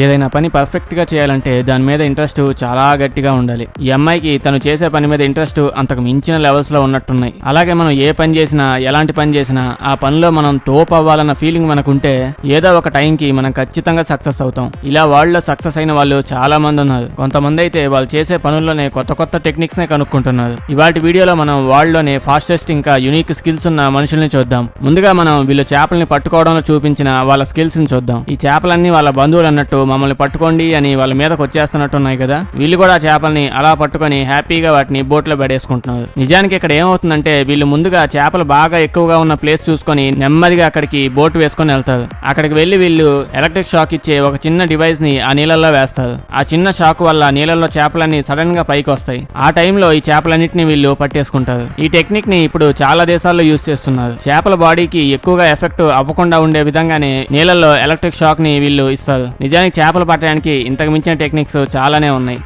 ఏదైనా పని పర్ఫెక్ట్గా చేయాలంటే దాని మీద ఇంట్రెస్ట్ చాలా గట్టిగా ఉండాలి. ఈ అమ్మాయికి తను చేసే పని మీద ఇంట్రెస్ట్ అంతకు మించిన లెవెల్స్లో ఉన్నట్టున్నాయి. అలాగే మనం ఏ పని చేసినా ఎలాంటి పని చేసినా ఆ పనిలో మనం తోపు అవ్వాలన్న ఫీలింగ్ మనకుంటే ఏదో ఒక టైంకి మనం ఖచ్చితంగా సక్సెస్ అవుతాం. ఇలా వాళ్ళలో సక్సెస్ అయిన వాళ్ళు చాలా మంది ఉన్నారు. కొంతమంది అయితే వాళ్ళు చేసే పనుల్లోనే కొత్త కొత్త టెక్నిక్స్ నే కనుక్కుంటున్నారు. ఇవాటి వీడియోలో మనం వాళ్ళలోనే ఫాస్టెస్ట్ ఇంకా యూనిక్ స్కిల్స్ ఉన్న మనుషుల్ని చూద్దాం. ముందుగా మనం వీళ్ళు చేపల్ని పట్టుకోవడంలో చూపించిన వాళ్ళ స్కిల్స్ ని చూద్దాం. ఈ చేపలన్నీ వాళ్ళ బంధువులు అన్నట్టు మమ్మల్ని పట్టుకోండి అని వాళ్ళ మీదకి వచ్చేస్తున్నట్టున్నాయి కదా. వీళ్ళు కూడా చేపల్ని అలా పట్టుకొని హ్యాపీగా వాటిని బోట్లో పడేసుకుంటున్నారు. నిజానికి ఇక్కడ ఏమవుతుందంటే వీళ్ళు ముందుగా చేపలు బాగా ఎక్కువగా ఉన్న ప్లేస్ చూసుకొని నెమ్మదిగా అక్కడికి బోట్ వేసుకొని వెళ్తారు. అక్కడికి వెళ్లి వీళ్ళు ఎలక్ట్రిక్ షాక్ ఇచ్చే ఒక చిన్న డివైస్ ని ఆ నీళ్ళల్లో వేస్తారు. ఆ చిన్న షాక్ వల్ల నీళ్ళల్లో చేపలన్నీ సడన్ గా పైకి వస్తాయి. ఆ టైంలో ఈ చేపలన్నింటినీ వీళ్ళు పట్టేసుకుంటారు. ఈ టెక్నిక్ ని ఇప్పుడు చాలా దేశాల్లో యూజ్ చేస్తున్నారు. చేపల బాడీకి ఎక్కువగా ఎఫెక్ట్ అవ్వకుండా ఉండే విధంగానే నీళ్ళల్లో ఎలక్ట్రిక్ షాక్ ని వీళ్ళు ఇస్తారు. నిజానికి చేపలు పట్టడానికి ఇంతకు మించిన టెక్నిక్స్ చాలానే ఉన్నాయి.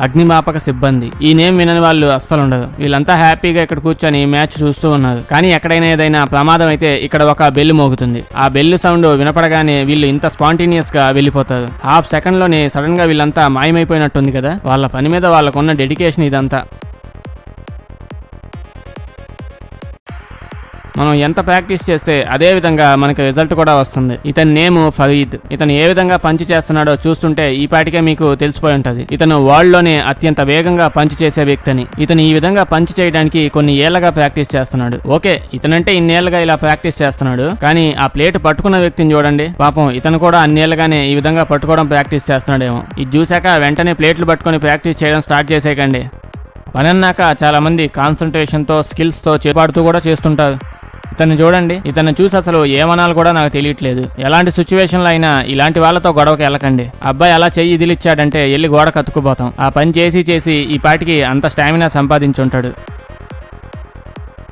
అగ్నిమాపక సిబ్బంది ఈ నేమ్ వినని వాళ్ళు అస్సలు ఉండదు. వీళ్ళంతా హ్యాపీగా ఇక్కడ కూర్చొని మ్యాచ్ చూస్తూ ఉన్నారు. కానీ ఎక్కడైనా ఏదైనా ప్రమాదం అయితే ఇక్కడ ఒక బెల్ మోగుతుంది. ఆ బెల్ సౌండ్ వినపడగానే వీళ్ళు ఇంత స్పాంటేనియస్ గా వెళ్ళిపోతారు. హాఫ్ సెకండ్ లోనే సడన్ గా వీళ్ళంతా మాయమైపోయినట్టుంది కదా. వాళ్ళ పని మీద వాళ్ళకున్న డెడికేషన్ ఇదంతా. మనం ఎంత ప్రాక్టీస్ చేస్తే అదే విధంగా మనకి రిజల్ట్ కూడా వస్తుంది. ఇతని నేమ్ ఫరీద్. ఇతను ఏ విధంగా పంచ్ చేస్తున్నాడో చూస్తుంటే ఈ పాటికే మీకు తెలిసిపోయి ఉంటది. ఇతను వరల్డ్ లోనే అత్యంత వేగంగా పంచ్ చేసే వ్యక్తిని. ఇతను ఈ విధంగా పంచ్ చేయడానికి కొన్ని ఏళ్లగా ప్రాక్టీస్ చేస్తున్నాడు. ఓకే, ఇతనంటే ఇన్నేళ్లుగా ఇలా ప్రాక్టీస్ చేస్తున్నాడు. కానీ ఆ ప్లేట్ పట్టుకున్న వ్యక్తిని చూడండి. పాపం ఇతను కూడా అన్నేళ్లుగానే ఈ విధంగా పట్టుకోవడం ప్రాక్టీస్ చేస్తున్నాడేమో. ఇది చూశాక వెంటనే ప్లేట్లు పట్టుకొని ప్రాక్టీస్ చేయడం స్టార్ట్ చేసేయకండి. పని అన్నాక చాలా మంది కాన్సన్ట్రేషన్ తో స్కిల్స్ తో చేపాడుతూ కూడా చేస్తుంటారు. ఇతను చూడండి. ఇతను చూసి అసలు ఏమనాలు కూడా నాకు తెలియట్లేదు. ఎలాంటి సిచ్యువేషన్లో అయినా ఇలాంటి వాళ్ళతో గొడవకి వెళ్ళకండి. అబ్బాయి అలా చెయ్యి ఇదిలిచ్చాడంటే వెళ్ళి గోడ కత్తుకుపోతాం. ఆ పని చేసి ఈ పాటికి అంత స్టామినా సంపాదించుంటాడు.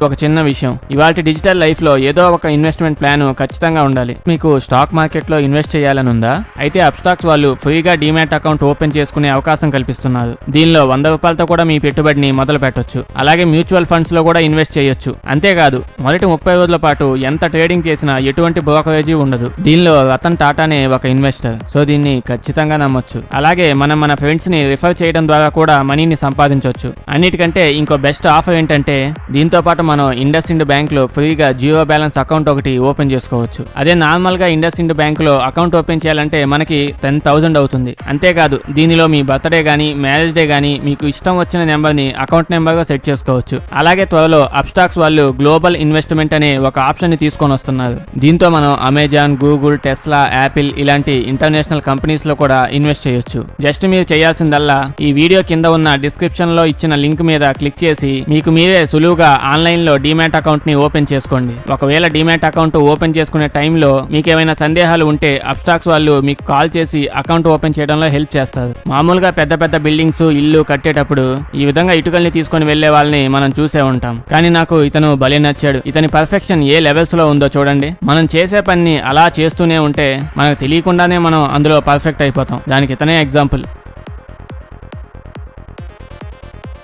ఒక చిన్న విషయం, ఇవాళ డిజిటల్ లైఫ్ లో ఏదో ఒక ఇన్వెస్ట్మెంట్ ప్లాన్ ఖచ్చితంగా ఉండాలి. మీకు స్టాక్ మార్కెట్ లో ఇన్వెస్ట్ చేయాలని ఉందా? అయితే అప్స్టాక్స్ వాళ్ళు ఫ్రీగా డీమ్యాట్ అకౌంట్ ఓపెన్ చేసుకునే అవకాశం కల్పిస్తున్నారు. దీనిలో 100 రూపాయలతో కూడా మీ పెట్టుబడిని మొదలు పెట్టొచ్చు. అలాగే మ్యూచువల్ ఫండ్స్ లో కూడా ఇన్వెస్ట్ చేయొచ్చు. అంతేకాదు మొదటి 30 రోజుల పాటు ఎంత ట్రేడింగ్ చేసినా ఎటువంటి బ్రోకరేజీ ఉండదు. దీనిలో రతన్ టాటానే ఒక ఇన్వెస్టర్. సో దీన్ని ఖచ్చితంగా నమ్మొచ్చు. అలాగే మనం మన ఫ్రెండ్స్ ని రిఫర్ చేయడం ద్వారా కూడా మనీని సంపాదించవచ్చు. అన్నిటికంటే ఇంకో బెస్ట్ ఆఫర్ ఏంటంటే దీంతో పాటు మనం ఇండస్ ఇండ్ బ్యాంక్ లో ఫ్రీగా జీరో బ్యాలెన్స్ అకౌంట్ ఒకటి ఓపెన్ చేసుకోవచ్చు. అదే నార్మల్ గా ఇండస్ ఇండ్ బ్యాంక్ లో అకౌంట్ ఓపెన్ చేయాలంటే మనకి 10,000 అవుతుంది. అంతేకాదు దీనిలో మీ బర్త్డే గానీ మ్యారేజ్ డే గానీ మీకు ఇష్టం వచ్చిన నెంబర్ ని అకౌంట్ నెంబర్ గా సెట్ చేసుకోవచ్చు. అలాగే త్వరలో అప్స్టాక్స్ వాళ్ళు గ్లోబల్ ఇన్వెస్ట్మెంట్ అనే ఒక ఆప్షన్ ని తీసుకొని వస్తున్నారు. దీంతో మనం అమెజాన్, గూగుల్, టెస్లా, యాపిల్ ఇలాంటి ఇంటర్నేషనల్ కంపెనీస్ లో కూడా ఇన్వెస్ట్ చేయొచ్చు. జస్ట్ మీరు చేయాల్సిందల్లా ఈ వీడియో కింద ఉన్న డిస్క్రిప్షన్ లో ఇచ్చిన లింక్ మీద క్లిక్ చేసి మీకు మీరే సులువుగా ఆన్లైన్ లో డీమ్యాట్ అకౌంట్ ని ఓపెన్ చేసుకోండి. ఒకవేళ డీమ్యాట్ అకౌంట్ ఓపెన్ చేసుకునే టైంలో మీకు ఏమైనా సందేహాలు ఉంటే అప్స్టాక్స్ వాళ్ళు మీకు కాల్ చేసి అకౌంట్ ఓపెన్ చేయడంలో హెల్ప్ చేస్తారు. మామూలుగా పెద్ద పెద్ద బిల్డింగ్స్ ఇల్లు కట్టేటప్పుడు ఈ విధంగా ఇటుకల్ని తీసుకొని వెళ్లే వాళ్ళని మనం చూసే ఉంటాం. కానీ నాకు ఇతను భలే నచ్చాడు. ఇతని పర్ఫెక్షన్ ఏ లెవెల్స్ లో ఉందో చూడండి. మనం చేసే పని అలా చేస్తూనే ఉంటే మనకు తెలియకుండానే మనం అందులో పర్ఫెక్ట్ అయిపోతాం. దానికి ఇతనే ఎగ్జాంపుల్.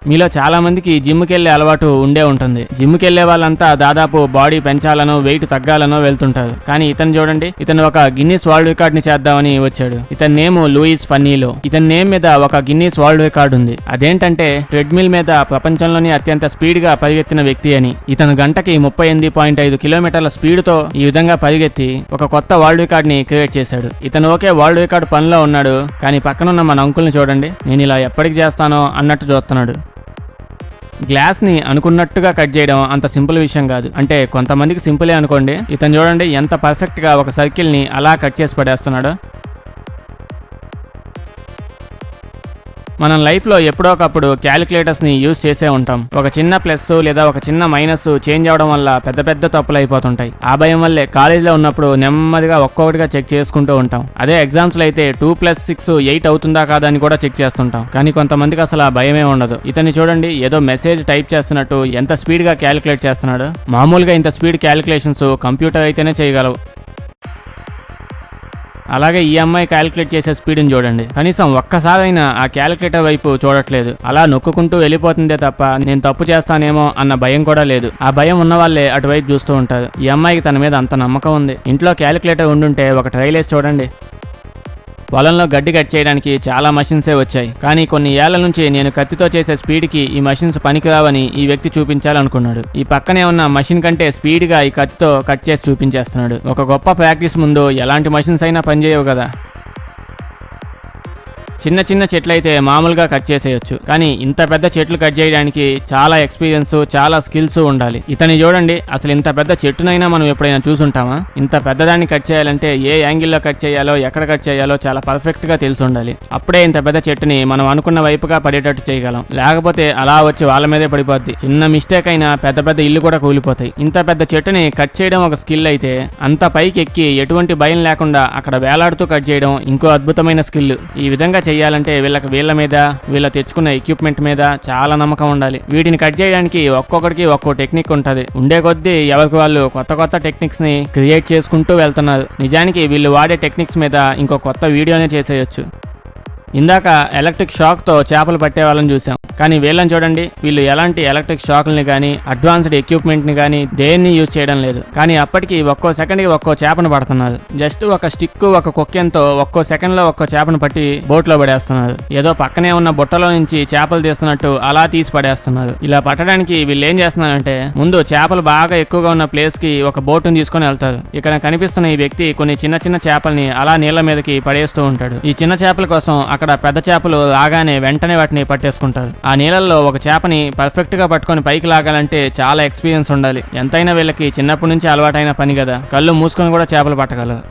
మీలో చాలా మందికి జిమ్కి వెళ్ళే అలవాటు ఉండే ఉంటుంది. జిమ్కి వెళ్ళే వాళ్ళంతా దాదాపు బాడీ పెంచాలనో వెయిట్ తగ్గాలనో వెళ్తుంటారు. కానీ ఇతను చూడండి, ఇతను ఒక గిన్నీస్ వరల్డ్ రికార్డ్ ని చేద్దామని వచ్చాడు. ఇతని నేమ్ లూయిస్ ఫన్నీలో. ఇతని నేమ్ మీద ఒక గిన్నీస్ వరల్డ్ రికార్డ్ ఉంది. అదేంటంటే ట్రెడ్మిల్ మీద ప్రపంచంలోని అత్యంత స్పీడ్ గా పరిగెత్తిన వ్యక్తి అని. ఇతను గంటకి 38.5 కిలోమీటర్ల స్పీడ్ తో ఈ విధంగా పరిగెత్తి ఒక కొత్త వరల్డ్ రికార్డ్ ని క్రియేట్ చేశాడు. ఇతను ఓకే వరల్డ్ రికార్డ్ పనిలో ఉన్నాడు, కానీ పక్కనున్న మన అంకుల్ని చూడండి, నేను ఇలా ఎప్పటికి చేస్తానో అన్నట్టు చూస్తున్నాడు. గ్లాస్ ని అనుకున్నట్టుగా కట్ చేయడం అంత సింపుల్ విషయం కాదు. అంటే కొంతమందికి సింపులే అనుకోండి. ఇతను చూడండి ఎంత పర్ఫెక్ట్ గా ఒక సర్కిల్ ని అలా కట్ చేసి పడేస్తున్నాడు. మనం లైఫ్లో ఎప్పుడో ఒకప్పుడు క్యాలిక్యులేటర్స్ని యూజ్ చేసే ఉంటాం. ఒక చిన్న ప్లస్ లేదా ఒక చిన్న మైనస్ చేంజ్ అవడం వల్ల పెద్ద పెద్ద తప్పులు అయిపోతుంటాయి. ఆ భయం వల్లే కాలేజీలో ఉన్నప్పుడు నెమ్మదిగా ఒక్కొక్కటిగా చెక్ చేసుకుంటూ ఉంటాం. అదే ఎగ్జామ్స్లో అయితే 2 + 6 8 అవుతుందా కాదా అని కూడా చెక్ చేస్తుంటాం. కానీ కొంతమందికి అసలు ఆ భయమే ఉండదు. ఇతన్ని చూడండి, ఏదో మెసేజ్ టైప్ చేస్తున్నట్టు ఎంత స్పీడ్గా క్యాలిక్యులేట్ చేస్తున్నాడు. మామూలుగా ఇంత స్పీడ్ క్యాలిక్యులేషన్స్ కంప్యూటర్ అయితేనే చేయగలవు. అలాగే ఈ అమ్మాయి క్యాలిక్యులేట్ చేసే స్పీడ్ని చూడండి. కనీసం ఒక్కసారైనా ఆ క్యాలిక్యులేటర్ వైపు చూడట్లేదు. అలా నొక్కుంటూ వెళ్ళిపోతుందే తప్ప నేను తప్పు చేస్తానేమో అన్న భయం కూడా లేదు. ఆ భయం ఉన్న వాళ్ళే అటువైపు చూస్తూ ఉంటారు. ఈ అమ్మాయికి తన మీద అంత నమ్మకం ఉంది. ఇంట్లో క్యాలిక్యులేటర్ ఉండుంటే ఒక ట్రైల్ వేసి చూడండి. పొలంలో గడ్డి కట్ చేయడానికి చాలా మషిన్సే వచ్చాయి, కానీ కొన్ని ఏళ్ల నుంచి నేను కత్తితో చేసే స్పీడ్కి ఈ మషిన్స్ పనికిరావని ఈ వ్యక్తి చూపించాలనుకున్నాడు. ఈ పక్కనే ఉన్న మషిన్ కంటే స్పీడ్గా ఈ కత్తితో కట్ చేసి చూపించేస్తున్నాడు. ఒక గొప్ప ప్రాక్టీస్ ముందు ఎలాంటి మషిన్స్ అయినా పనిచేయవు కదా. చిన్న చిన్న చెట్లు అయితే మామూలుగా కట్ చేసేయచ్చు, కానీ ఇంత పెద్ద చెట్లు కట్ చేయడానికి చాలా ఎక్స్పీరియన్స్, చాలా స్కిల్స్ ఉండాలి. ఇతని చూడండి, అసలు ఇంత పెద్ద చెట్టునైనా మనం ఎప్పుడైనా చూసుంటామా? ఇంత పెద్దదాన్ని కట్ చేయాలంటే ఏ యాంగిల్లో కట్ చేయాలో, ఎక్కడ కట్ చేయాలో చాలా పర్ఫెక్ట్ గా తెలిసి ఉండాలి. అప్పుడే ఇంత పెద్ద చెట్టుని మనం అనుకున్న వైపుగా పడేటట్టు చేయగలం. లేకపోతే అలా వచ్చి వాళ్ళ మీదే పడిపోద్ది. చిన్న మిస్టేక్ అయినా పెద్ద పెద్ద ఇల్లు కూడా కూలిపోతాయి. ఇంత పెద్ద చెట్టుని కట్ చేయడం ఒక స్కిల్ అయితే, అంత పైకి ఎక్కి ఎటువంటి భయం లేకుండా అక్కడ వేలాడుతూ కట్ చేయడం ఇంకో అద్భుతమైన స్కిల్. ఈ విధంగా చేయాలంటే వీళ్ళ మీద, వీళ్ళ తెచ్చుకున్న ఎక్విప్మెంట్ మీద చాలా నమ్మకం ఉండాలి. వీటిని కట్ చేయడానికి ఒక్కొక్కడికి ఒక్కో టెక్నిక్ ఉంటుంది. ఉండే కొద్దీ ఎవరికి వాళ్ళు కొత్త కొత్త టెక్నిక్స్ ని క్రియేట్ చేసుకుంటూ వెళ్తున్నారు. నిజానికి వీళ్ళు వాడే టెక్నిక్స్ మీద ఇంకో కొత్త వీడియోనే చేసేయచ్చు. ఇందాక ఎలక్ట్రిక్ షాక్తో చేపలు పట్టే వాళ్ళని చూసాం, కానీ వీళ్ళని చూడండి, వీళ్ళు ఎలాంటి ఎలక్ట్రిక్ షాక్లని కానీ అడ్వాన్స్డ్ ఎక్విప్మెంట్ని కానీ దేన్ని యూజ్ చేయడం లేదు, కానీ అప్పటికి ఒక్కో సెకండ్కి ఒక్కో చేపను పడుతున్నారు. జస్ట్ ఒక స్టిక్, ఒక కొక్కెంతో ఒక్కో సెకండ్లో ఒక్కో చేపను పట్టి బోట్లో పడేస్తున్నారు. ఏదో పక్కనే ఉన్న బుట్టలో నుంచి చేపలు తీస్తున్నట్టు అలా తీసి పడేస్తున్నారు. ఇలా పట్టడానికి వీళ్ళు ఏం చేస్తున్నారంటే, ముందు చేపలు బాగా ఎక్కువగా ఉన్న ప్లేస్కి ఒక బోటును తీసుకొని వెళ్తారు. ఇక్కడ కనిపిస్తున్న ఈ వ్యక్తి కొన్ని చిన్న చిన్న చేపల్ని అలా నీళ్ల మీదకి పడేస్తూ ఉంటాడు. ఈ చిన్న చేపల కోసం అక్కడ పెద్ద చేపలు రాగానే వెంటనే వాటిని పట్టేసుకుంటారు. ఆ నీళ్ళల్లో ఒక చేపని పర్ఫెక్ట్ గా పట్టుకొని పైకి లాగాలంటే చాలా ఎక్స్పీరియన్స్ ఉండాలి. ఎంతైనా వీళ్ళకి చిన్నప్పటి నుంచి అలవాటైన పని కదా, కళ్ళు మూసుకొని కూడా చేపలు పట్టగలరు.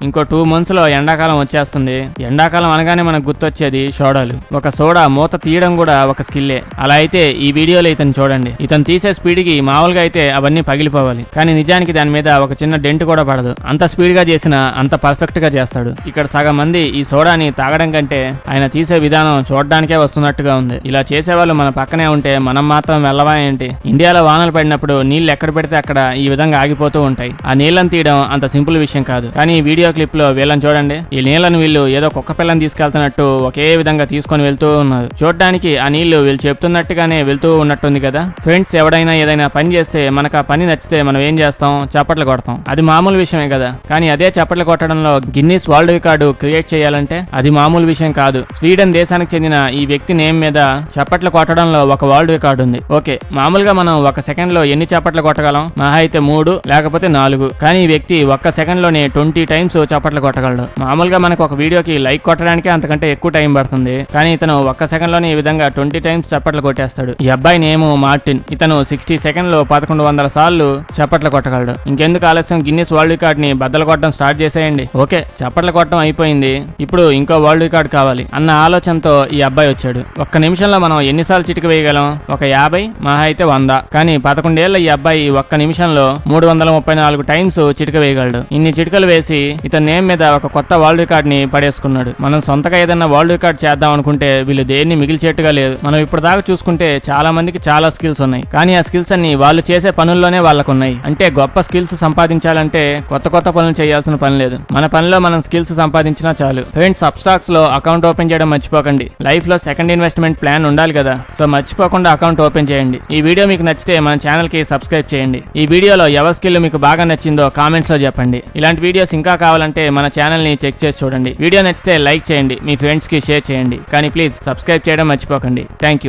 ఇంకో 2 monthsలో ఎండాకాలం వచ్చేస్తుంది. ఎండాకాలం అనగానే మనకు గుర్తొచ్చేది సోడాలు. ఒక సోడా మూత తీయడం కూడా ఒక స్కిల్లే. అలా అయితే ఈ వీడియోలో ఇతను చూడండి. ఇతను తీసే స్పీడ్కి మామూలుగా అయితే అవన్నీ పగిలిపోవాలి, కానీ నిజానికి దాని మీద ఒక చిన్న డెంట్ కూడా పడదు. అంత స్పీడ్గా చేసినా అంత పర్ఫెక్ట్ గా చేస్తాడు. ఇక్కడ సగం మంది ఈ సోడాని తాగడం కంటే ఆయన తీసే విధానం చూడడానికే వస్తున్నట్టుగా ఉంది. ఇలా చేసేవాళ్ళు మన పక్కనే ఉంటే మనం మాత్రం వెళ్ళవా ఏంటి? ఇండియాలో వానలు పడినప్పుడు నీళ్లు ఎక్కడ పెడితే అక్కడ ఈ విధంగా ఆగిపోతూ ఉంటాయి. ఆ నీళ్ళని తీయడం అంత సింపుల్ విషయం కాదు, కానీ ఈ వీడియో క్లిప్ లో వీళ్ళని చూడండి. ఈ నీళ్ళను వీళ్ళు ఏదో కుక్క పిల్లని తీసుకెళ్తున్నట్టు ఒకే విధంగా తీసుకొని వెళ్తూ ఉన్నారు. చూడడానికి ఆ నీళ్లు వీళ్ళు చెప్తున్నట్టుగానే వెళ్తూ ఉన్నట్టుంది కదా. ఫ్రెండ్స్, ఎవడైనా ఏదైనా పని చేస్తే మనకు ఆ పని నచ్చితే మనం ఏం చేస్తాం? చప్పట్లు కొడతాం. అది మామూలు విషయమే కదా. కానీ అదే చప్పట్లు కొట్టడంలో గిన్నిస్ వరల్డ్ రికార్డు క్రియేట్ చేయాలంటే అది మామూలు విషయం కాదు. స్వీడన్ దేశానికి చెందిన ఈ వ్యక్తి నేమ్ మీద చప్పట్లు కొట్టడంలో ఒక వరల్డ్ రికార్డు ఉంది. ఓకే, మామూలుగా మనం ఒక సెకండ్ లో ఎన్ని చప్పట్లు కొట్టగలం? మహా అయితే 3 లేకపోతే 4. కానీ ఈ వ్యక్తి ఒక్క సెకండ్ లోనే 20 times చప్పట్లు కొట్టగలడు. మామూలుగా మనకు ఒక వీడియోకి లైక్ కొట్టడానికి అంతకంటే ఎక్కువ టైం పడుతుంది, కానీ ఇతను ఒక్క సెకండ్ లోనే ఈ విధంగా 20 times చప్పట్లు కొట్టేస్తాడు. ఈ అబ్బాయి నేమ్ మార్టిన్. ఇతను 60 secondsలో 1100 సార్లు చప్పట్లు కొట్టగలడు. ఇంకెందుకు ఆలస్యం, గిన్నిస్ వరల్డ్ రికార్డ్ ని బద్దలు కొట్టడం స్టార్ట్ చేసేయండి. ఓకే, చప్పట్లు కొట్టడం అయిపోయింది, ఇప్పుడు ఇంకో వరల్డ్ రికార్డ్ కావాలి అన్న ఆలోచనతో ఈ అబ్బాయి వచ్చాడు. ఒక్క నిమిషంలో మనం ఎన్నిసార్లు చిటిక వేయగలం? ఒక 50, మహా అయితే 100. కానీ 11 ఏళ్ల ఈ అబ్బాయి ఒక్క నిమిషంలో 334 times చిటిక వేయగలడు. ఇన్ని చిటికలు వేసి ఇతని నేమ్ మీద ఒక కొత్త వరల్డ్ రికార్డ్ ని పడేసుకున్నాడు. మనం సొంతగా ఏదైనా వరల్డ్ రికార్డ్ చేద్దాం అనుకుంటే వీళ్ళు దేన్ని మిగిల్చేట్టుగా లేదు. మనం ఇప్పుడు దాకా చూసుకుంటే చాలా మందికి చాలా స్కిల్స్ ఉన్నాయి, కానీ ఆ స్కిల్స్ అన్ని వాళ్ళు చేసే పనుల్లోనే వాళ్ళకు ఉన్నాయి. అంటే గొప్ప స్కిల్స్ సంపాదించాలంటే కొత్త కొత్త పనులు చేయాల్సిన పని లేదు. మన పనిలో మనం స్కిల్స్ సంపాదించినా చాలు. ఫ్రెండ్స్, సబ్స్టాక్స్ లో అకౌంట్ ఓపెన్ చేయడం మర్చిపోకండి. లైఫ్ లో సెకండ్ ఇన్వెస్ట్మెంట్ ప్లాన్ ఉండాలి కదా, సో మర్చిపోకుండా అకౌంట్ ఓపెన్ చేయండి. ఈ వీడియో మీకు నచ్చితే మన ఛానల్ కి సబ్స్క్రైబ్ చేయండి. ఈ వీడియోలో ఎవరి స్కిల్ మీకు బాగా నచ్చిందో కామెంట్స్ లో చెప్పండి. ఇలాంటి వీడియోస్ ఇంకా కావాలంటే మన ఛానల్ ని చెక్ చేసి చూడండి. వీడియో నచ్చితే లైక్ చేయండి, మీ ఫ్రెండ్స్ కి షేర్ చేయండి, కానీ ప్లీజ్ సబ్స్క్రైబ్ చేయడం మర్చిపోకండి. Thank you.